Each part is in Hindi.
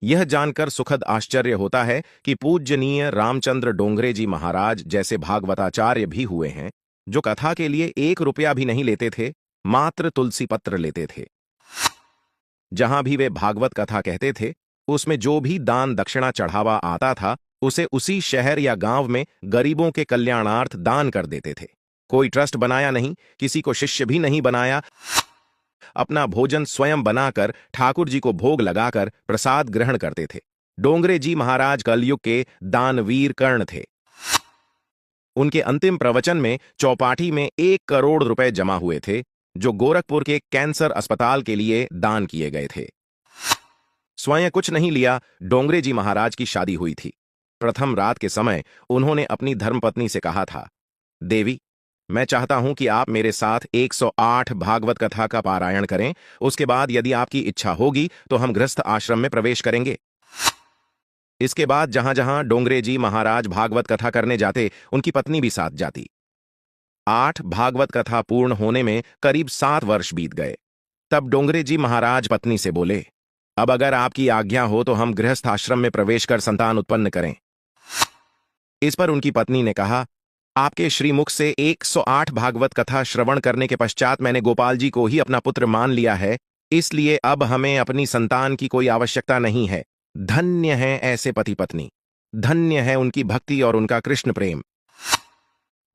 यह जानकर सुखद आश्चर्य होता है कि पूज्यनीय रामचंद्र डोंगरे जी महाराज जैसे भागवताचार्य भी हुए हैं, जो कथा के लिए 1 रुपया भी नहीं लेते थे, मात्र तुलसी पत्र लेते थे। जहां भी वे भागवत कथा कहते थे, उसमें जो भी दान दक्षिणा चढ़ावा आता था, उसे उसी शहर या गांव में गरीबों के कल्याणार्थ दान कर देते थे। कोई ट्रस्ट बनाया नहीं, किसी को शिष्य भी नहीं बनाया। अपना भोजन स्वयं बनाकर ठाकुर जी को भोग लगाकर प्रसाद ग्रहण करते थे। डोंगरे जी महाराज कलयुग के दानवीर कर्ण थे। उनके अंतिम प्रवचन में चौपाटी में 1 करोड़ रुपए जमा हुए थे, जो गोरखपुर के कैंसर अस्पताल के लिए दान किए गए थे। स्वयं कुछ नहीं लिया, डोंगरे जी महाराज की शादी हुई थी। प्रथम रात के समय उन्होंने अपनी धर्मपत्नी से कहा था, देवी, मैं चाहता हूं कि आप मेरे साथ 108 भागवत कथा का पारायण करें। उसके बाद यदि आपकी इच्छा होगी तो हम गृहस्थ आश्रम में प्रवेश करेंगे। इसके बाद जहां जहां डोंगरे जी महाराज भागवत कथा करने जाते, उनकी पत्नी भी साथ जाती। 8 भागवत कथा पूर्ण होने में करीब 7 वर्ष बीत गए। तब डोंगरे जी महाराज पत्नी से बोले, अब अगर आपकी आज्ञा हो तो हम गृहस्थ आश्रम में प्रवेश कर संतान उत्पन्न करें। इस पर उनकी पत्नी ने कहा, आपके श्रीमुख से 108 भागवत कथा श्रवण करने के पश्चात मैंने गोपाल जी को ही अपना पुत्र मान लिया है, इसलिए अब हमें अपनी संतान की कोई आवश्यकता नहीं है। धन्य है ऐसे पति पत्नी, धन्य है उनकी भक्ति और उनका कृष्ण प्रेम।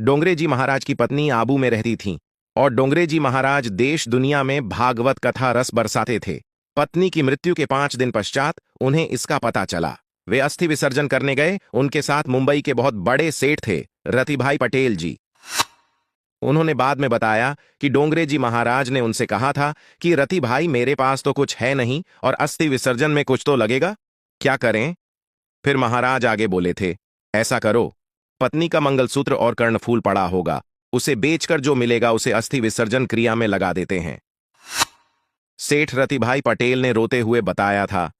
डोंगरे जी महाराज की पत्नी आबू में रहती थीं और डोंगरे जी महाराज देश दुनिया में भागवत कथा रस बरसाते थे। पत्नी की मृत्यु के 5 दिन पश्चात उन्हें इसका पता चला। वे अस्थि विसर्जन करने गए। उनके साथ मुंबई के बहुत बड़े सेठ थे, रतिभाई पटेल जी। उन्होंने बाद में बताया कि डोंगरे जी महाराज ने उनसे कहा था कि रतिभाई, मेरे पास तो कुछ है नहीं और अस्थि विसर्जन में कुछ तो लगेगा, क्या करें? फिर महाराज आगे बोले थे, ऐसा करो, पत्नी का मंगलसूत्र और कर्णफूल पड़ा होगा, उसे बेचकर जो मिलेगा उसे अस्थि विसर्जन क्रिया में लगा देते हैं। सेठ रतिभाई पटेल ने रोते हुए बताया था,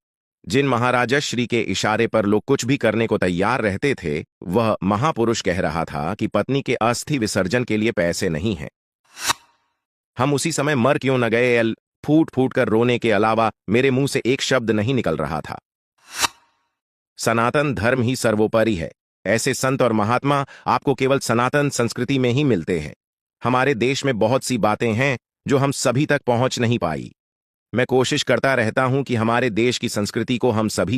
जिन महाराजश्री के इशारे पर लोग कुछ भी करने को तैयार रहते थे, वह महापुरुष कह रहा था कि पत्नी के अस्थि विसर्जन के लिए पैसे नहीं हैं। हम उसी समय मर क्यों न गए? फूट फूट कर रोने के अलावा मेरे मुंह से एक शब्द नहीं निकल रहा था। सनातन धर्म ही सर्वोपरि है। ऐसे संत और महात्मा आपको केवल सनातन संस्कृति में ही मिलते हैं। हमारे देश में बहुत सी बातें हैं जो हम सभी तक पहुंच नहीं पाई। मैं कोशिश करता रहता हूं कि हमारे देश की संस्कृति को हम सभी